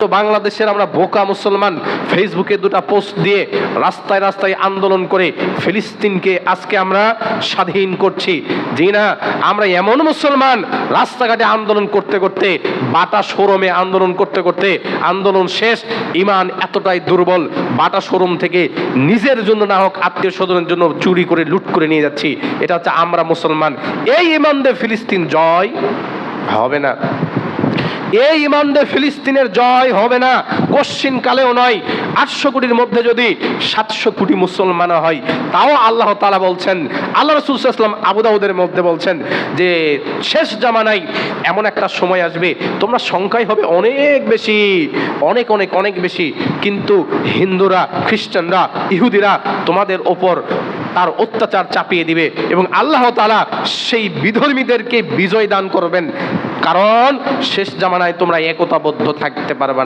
তো বাংলাদেশের আমরা বোকা মুসলমান ফেসবুকে দুটো পোস্ট দিয়ে রাস্তায় রাস্তায় আন্দোলন করে ফিলিস্তিনকে আজকে আমরা স্বাধীন করছি। জি না, আমরা এমন মুসলমান রাস্তাঘাটে আন্দোলন করতে করতে, বাটা শোরুমে আন্দোলন করতে করতে আন্দোলন শেষ, ইমান এতটাই দুর্বল, বাটা শোরুম থেকে নিজের জন্য না হোক আত্মীয় স্বজনের জন্য চুরি করে লুট করে নিয়ে যাচ্ছি। এটা হচ্ছে আমরা মুসলমান। এই ইমান দিয়ে ফিলিস্তিন জয় হবে না, এই ইমান দিয়ে ফিলিস্তিনের জয় হবে না, কশ্চিন কালেও নয়। 800 কোটির মধ্যে যদি 700 কোটি মুসলমান হয়, তাও আল্লাহ তাআলা বলছেন, আল্লাহ রাসূল সাল্লাল্লাহু আলাইহি ওয়াসাল্লাম আবু দাউদের মধ্যে বলছেন যে শেষ জামানায় এমন একটা সময় আসবে তোমরা সংখ্যায় হবে অনেক বেশি, অনেক অনেক অনেক বেশি, কিন্তু হিন্দুরা, খ্রিস্টানরা, ইহুদিরা তোমাদের ওপর তার অত্যাচার চাপিয়ে দিবে এবং আল্লাহ তাআলা সেই বিধর্মীদেরকে বিজয় দান করবেন। কারণ শেষ জামানায় তোমরা একতাবদ্ধ থাকতে পারবে না।